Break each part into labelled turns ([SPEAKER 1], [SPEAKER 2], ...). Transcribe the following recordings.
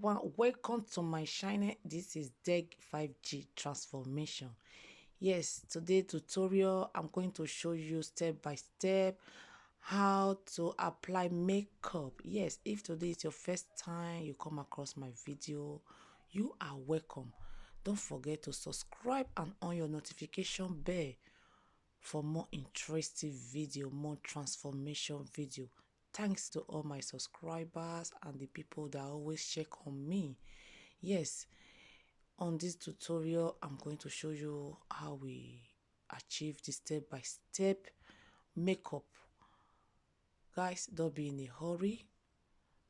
[SPEAKER 1] everyone, welcome to my channel. This is DEG 5G transformation. Yes, today tutorial I'm going to show you step by step how to apply makeup. Yes, if today is your first time you come across my video, you are welcome. Don't forget to subscribe and on your notification bell for more interesting video, more transformation video. Thanks to all my subscribers and the people that always check on me. Yes, on this tutorial I'm going to show you how we achieve the step-by-step makeup. Guys, don't be in a hurry.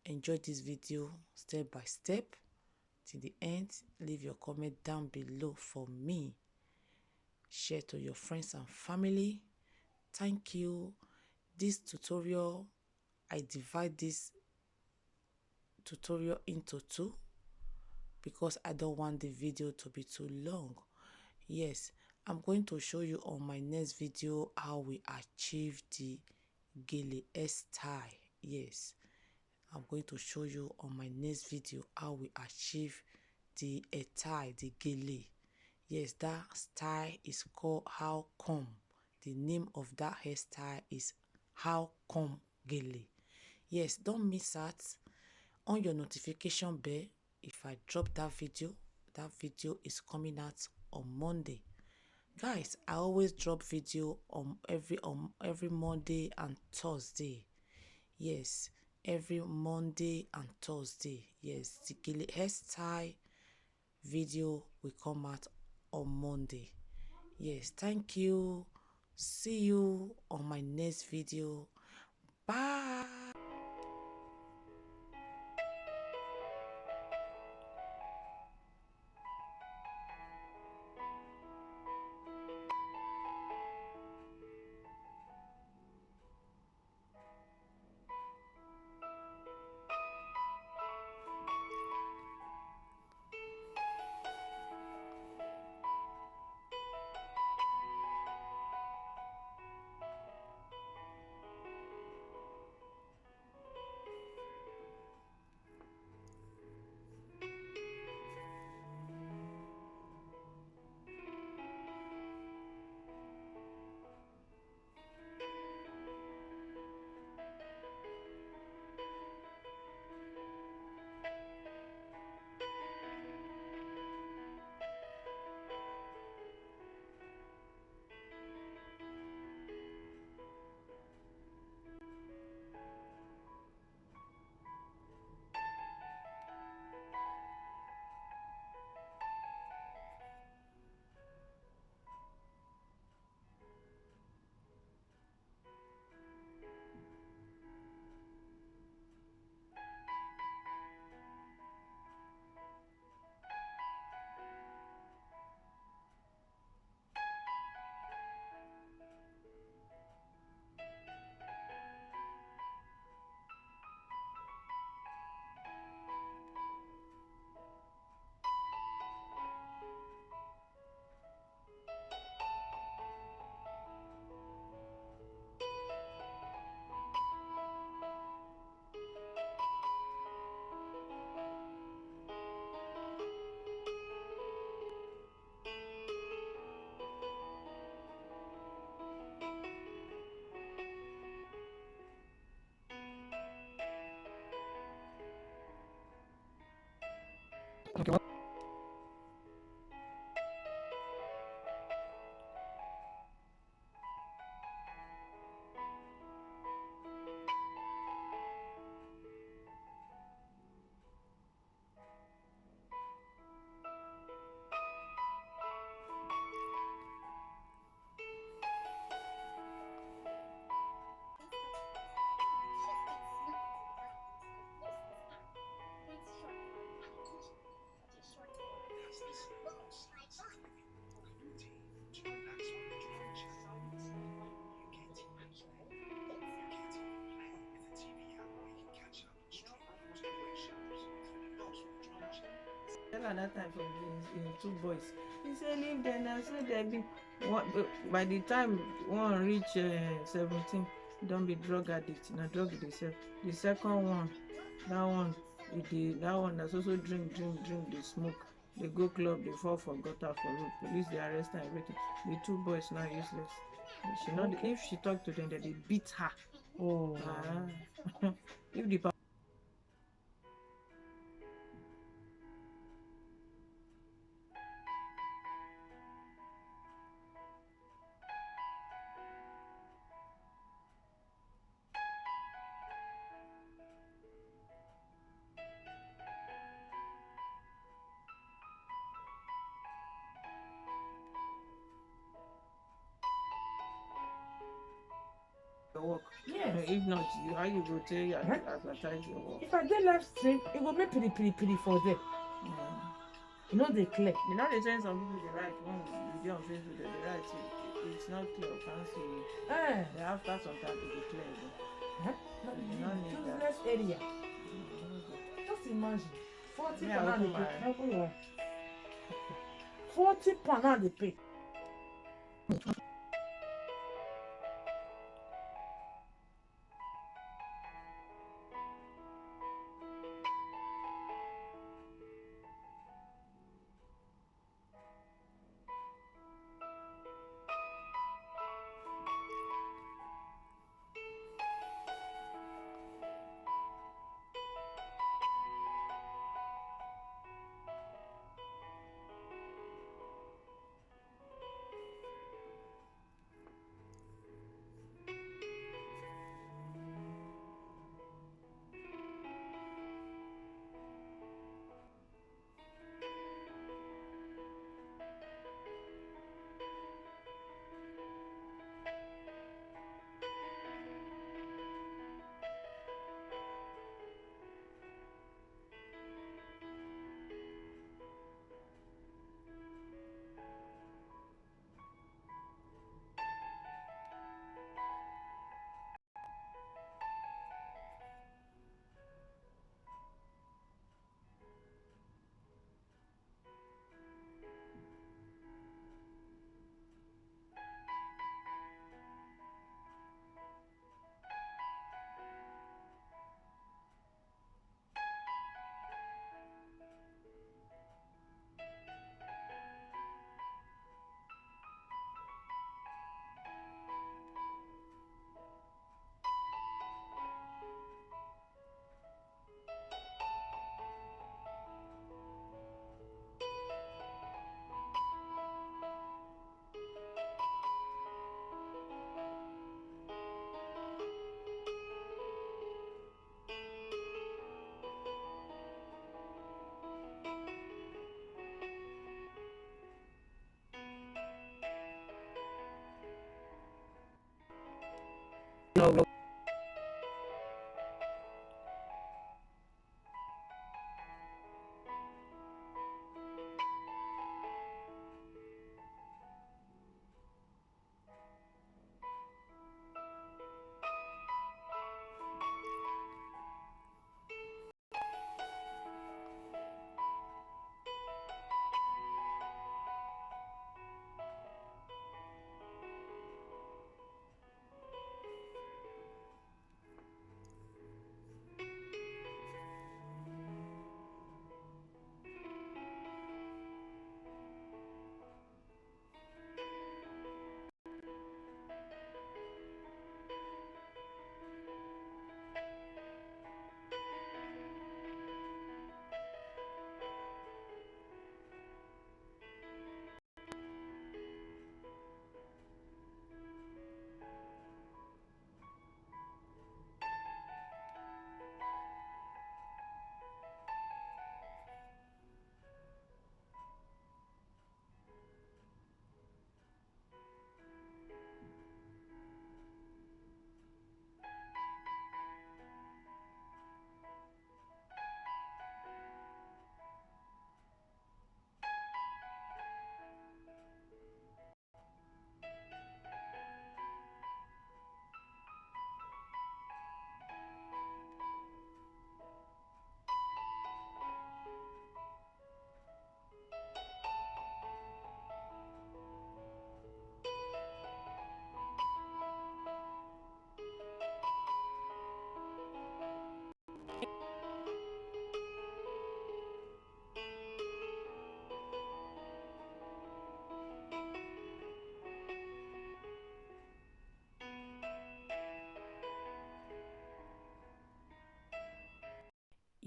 [SPEAKER 1] Enjoy this video step by step till the end. Leave your comment down below for me. Share to your friends and family. Thank you. This tutorial, I divide this tutorial into two because I don't want the video to be too long. Yes, I'm going to show you on my next video how we achieve the gele hairstyle. Yes, I'm going to show you on my next video how we achieve the tie, the gele. Yes, that style is called how come. The name of that hairstyle is how come gele. Yes, don't miss out on your notification bell. If I drop that video is coming out on Monday. Guys, I always drop video on every Monday and Thursday. Yes, every Monday and Thursday. Yes, the gele hairstyle video will come out on Monday. Yes, thank you. See you on my next video. Bye.
[SPEAKER 2] Okay. Tell her that time for the two boys. He said leave them. I said they be one, by the time one reach 17, don't be drug addict. Not drug themselves. The second one, that one that one that's also drink, they smoke. They go club, they fall for gutter for road. Police they arrest and everything. The two boys now useless. She not
[SPEAKER 1] Okay.
[SPEAKER 2] if she talk to them, that they beat her.
[SPEAKER 1] Oh.
[SPEAKER 2] If the work.
[SPEAKER 1] Yes.
[SPEAKER 2] If not, how you go tell you advertise your work?
[SPEAKER 1] If I get live stream, it will make pretty for them. You know they clear.
[SPEAKER 2] You know, they say some people they write one video on Facebook, they write it's not clear, can't see. They after some time to be clear.
[SPEAKER 1] You
[SPEAKER 2] don't need that.
[SPEAKER 1] Useless area. Just imagine. 40
[SPEAKER 2] Yeah,
[SPEAKER 1] pounds
[SPEAKER 2] open
[SPEAKER 1] they pay. 40 pounds they pay.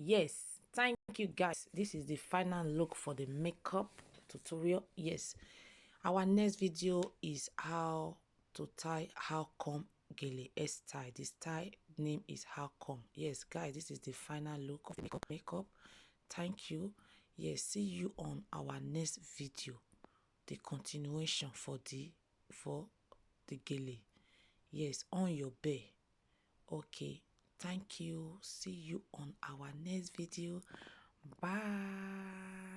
[SPEAKER 1] Yes, thank you guys. This is the final look for the makeup tutorial. Yes, our next video is how to tie how come gele s tie. This tie name is how come. Yes guys, this is the final look of the makeup. Thank you. Yes, see you on our next video, the continuation for the gele. Yes, on your bed. Okay, thank you. See you on our next video. Bye.